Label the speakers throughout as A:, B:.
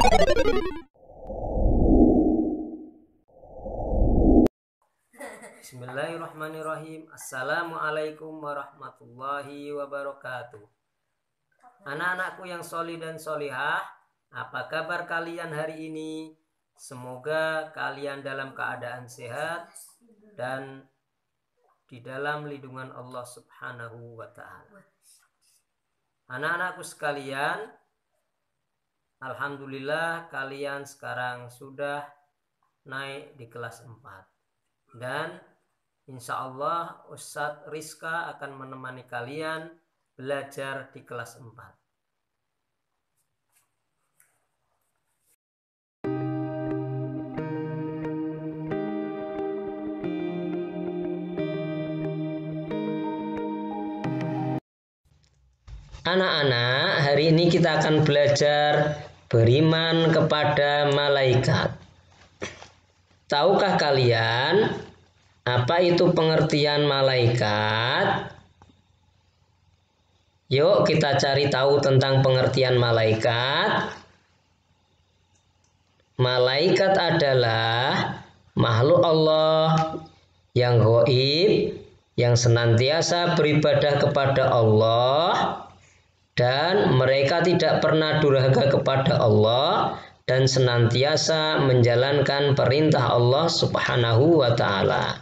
A: Bismillahirrahmanirrahim. Assalamualaikum warahmatullahi wabarakatuh. Anak-anakku yang solih dan solihah, apa kabar kalian hari ini? Semoga kalian dalam keadaan sehat dan di dalam lindungan Allah Subhanahu wa ta'ala. Anak-anakku sekalian, alhamdulillah kalian sekarang sudah naik di kelas 4. Dan insya Allah Ustadz Rizka akan menemani kalian belajar di kelas 4. Anak-anak, hari ini kita akan belajar beriman kepada malaikat. Tahukah kalian apa itu pengertian malaikat? Yuk kita cari tahu tentang pengertian malaikat. Malaikat adalah makhluk Allah yang gaib, yang senantiasa beribadah kepada Allah, dan mereka tidak pernah durhaka kepada Allah dan senantiasa menjalankan perintah Allah Subhanahu wa ta'ala.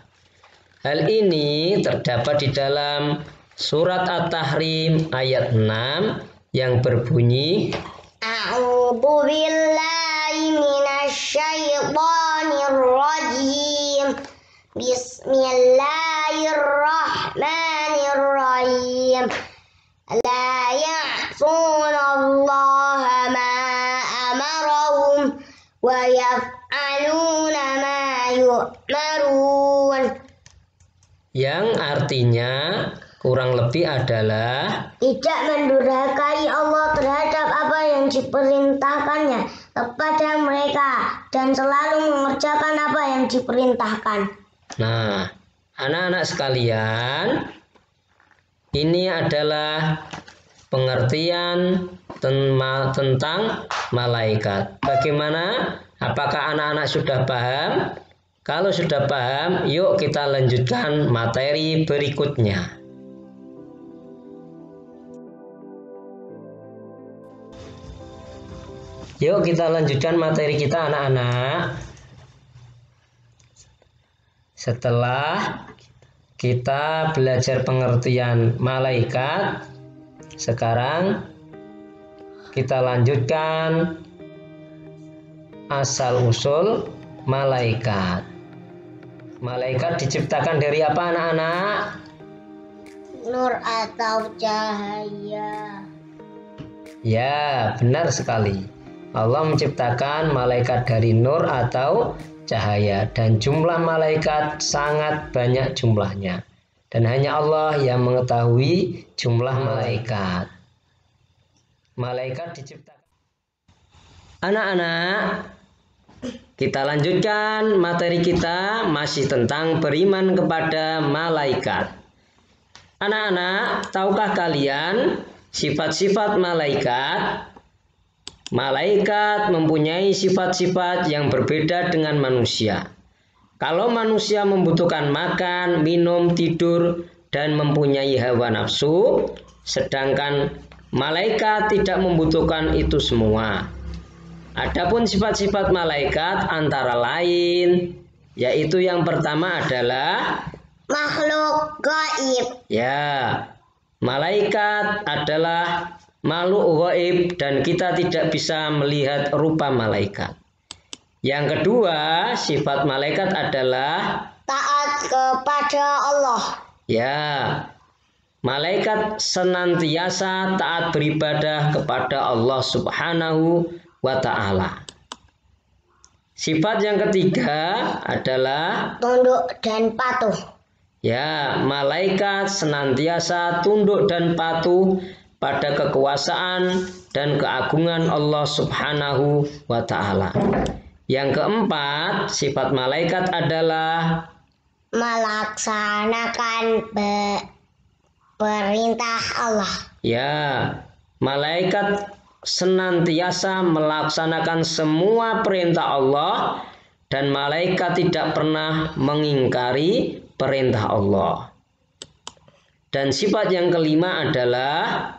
A: Hal ini terdapat di dalam surat At-Tahrim ayat 6 yang berbunyi,
B: A'udzu billahi minasyaitonir rajim. Bismillahirrahmanirrahim. La ya'sunallaha ma amarahum wa yaf'aluna ma yu'marun.
A: Yang artinya kurang lebih adalah
B: tidak mendurhakai Allah terhadap apa yang diperintahkannya kepada mereka dan selalu mengerjakan apa yang diperintahkan.
A: Nah, anak-anak sekalian, ini adalah pengertian tentang malaikat. Bagaimana? Apakah anak-anak sudah paham? Kalau sudah paham, yuk kita lanjutkan materi berikutnya. Yuk kita lanjutkan materi kita, anak-anak. Setelah kita belajar pengertian malaikat, sekarang kita lanjutkan asal-usul malaikat. Malaikat diciptakan dari apa, anak-anak?
B: Nur atau cahaya.
A: Ya, benar sekali. Allah menciptakan malaikat dari nur atau cahaya, dan jumlah malaikat sangat banyak jumlahnya, dan hanya Allah yang mengetahui jumlah malaikat. Malaikat diciptakan. Anak-anak, kita lanjutkan materi kita masih tentang beriman kepada malaikat. Anak-anak, tahukah kalian sifat-sifat malaikat? Malaikat mempunyai sifat-sifat yang berbeda dengan manusia. Kalau manusia membutuhkan makan, minum, tidur, dan mempunyai hawa nafsu, sedangkan malaikat tidak membutuhkan itu semua. Adapun sifat-sifat malaikat antara lain, yaitu yang pertama adalah
B: makhluk gaib.
A: Ya, malaikat adalah makhluk gaib dan kita tidak bisa melihat rupa malaikat. Yang kedua, sifat malaikat adalah
B: Taat kepada Allah.
A: ya, malaikat senantiasa taat beribadah kepada Allah Subhanahu wa ta'ala. Sifat yang ketiga adalah
B: Tunduk dan patuh.
A: ya, malaikat senantiasa tunduk dan patuh pada kekuasaan dan keagungan Allah Subhanahu wa ta'ala. Yang keempat, sifat malaikat adalah
B: melaksanakan perintah Allah.
A: ya, malaikat
C: senantiasa melaksanakan semua perintah Allah dan malaikat tidak pernah mengingkari perintah Allah. Dan sifat yang kelima adalah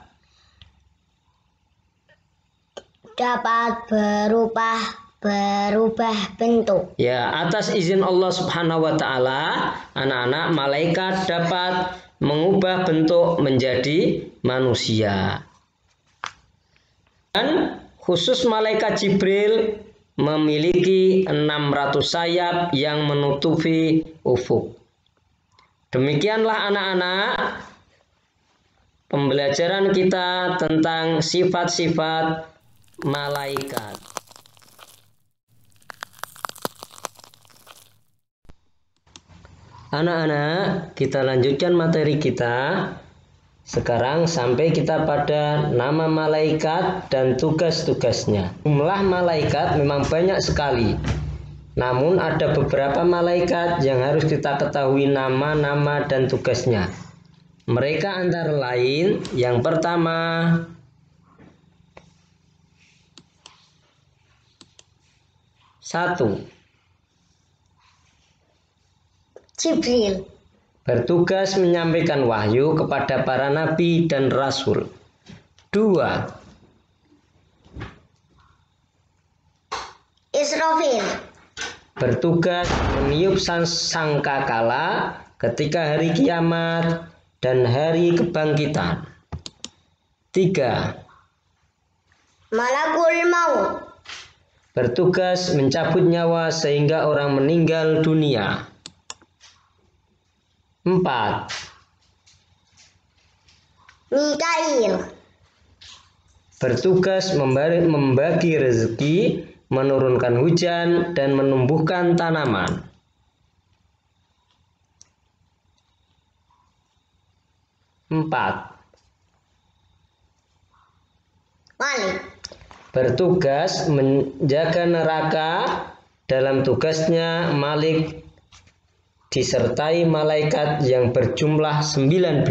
B: dapat berubah bentuk.
C: Ya, atas izin Allah Subhanahu wa taala, anak-anak malaikat dapat mengubah bentuk menjadi manusia. Dan khusus malaikat Jibril memiliki 600 sayap yang menutupi ufuk. Demikianlah anak-anak pembelajaran kita tentang sifat-sifat malaikat. Anak-anak, kita lanjutkan materi kita. Sekarang sampai kita pada nama malaikat dan tugas-tugasnya. Jumlah malaikat memang banyak sekali. Namun ada beberapa malaikat yang harus kita ketahui nama-nama dan tugasnya. Mereka antara lain, yang pertama satu,
B: Jibril,
C: bertugas menyampaikan wahyu kepada para nabi dan rasul. 2,
B: Israfil,
C: bertugas meniup sangkakala ketika hari kiamat dan hari kebangkitan. 3,
B: Malakul Maut,
C: bertugas mencabut nyawa sehingga orang meninggal dunia. 4,
B: Mikail,
C: bertugas membagi rezeki, menurunkan hujan, dan menumbuhkan tanaman. 4,
B: Malik,
C: bertugas menjaga neraka. Dalam tugasnya Malik disertai malaikat yang berjumlah 19.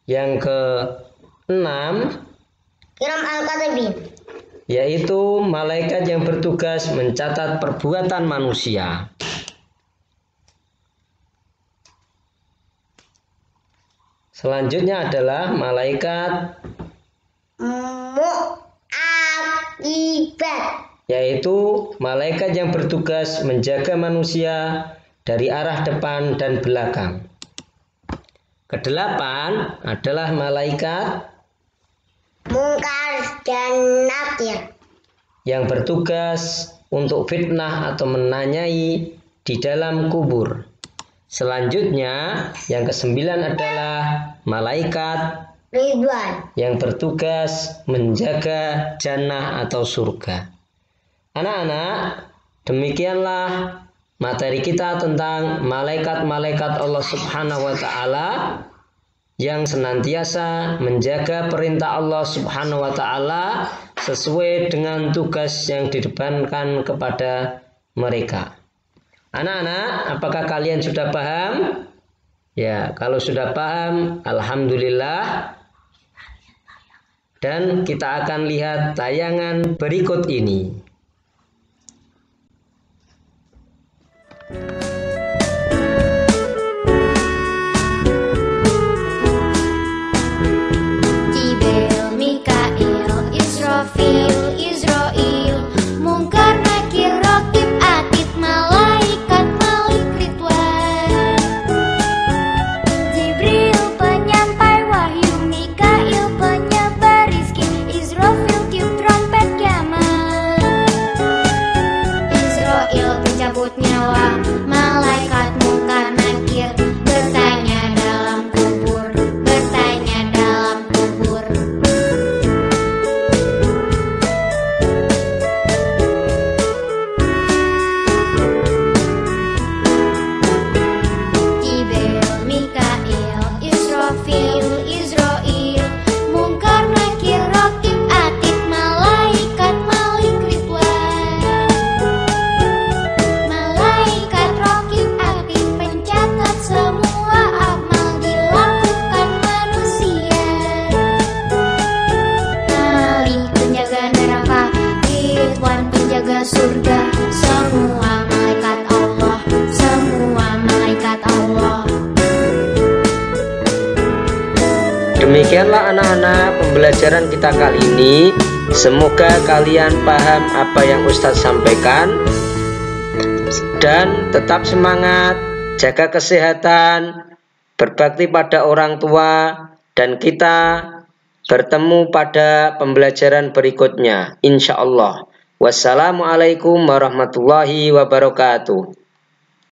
C: Yang ke-6,
B: Kiram Al-Katibin,
C: yaitu malaikat yang bertugas mencatat perbuatan manusia. Selanjutnya adalah malaikat
B: Mu'aqibat,
C: yaitu malaikat yang bertugas menjaga manusia dari arah depan dan belakang. Kedelapan adalah malaikat
B: Munkar dan Nakir,
C: yang bertugas untuk fitnah atau menanyai di dalam kubur. Selanjutnya yang ke-9 adalah malaikat
B: Ridwan,
C: yang bertugas menjaga jannah atau surga. Anak-anak, demikianlah materi kita tentang malaikat-malaikat Allah Subhanahu wa taala yang senantiasa menjaga perintah Allah Subhanahu wa taala sesuai dengan tugas yang dibebankan kepada mereka. Anak-anak, apakah kalian sudah paham? Ya, kalau sudah paham, alhamdulillah. Dan kita akan lihat tayangan berikut ini.
D: Jibril, Mikail, Israfil, Israil, Munkar, Nakir, Raqib, Atid, malaikat Malik, Ridwan. Jibril penyampai wahyu, Mikail penyebar rizki, Israfil tiup trompet kiamat.
C: Demikianlah anak-anak pembelajaran kita kali ini. Semoga kalian paham apa yang Ustadz sampaikan. Dan tetap semangat, jaga kesehatan, berbakti pada orang tua, dan kita bertemu pada pembelajaran berikutnya, insya Allah. Wassalamualaikum warahmatullahi wabarakatuh.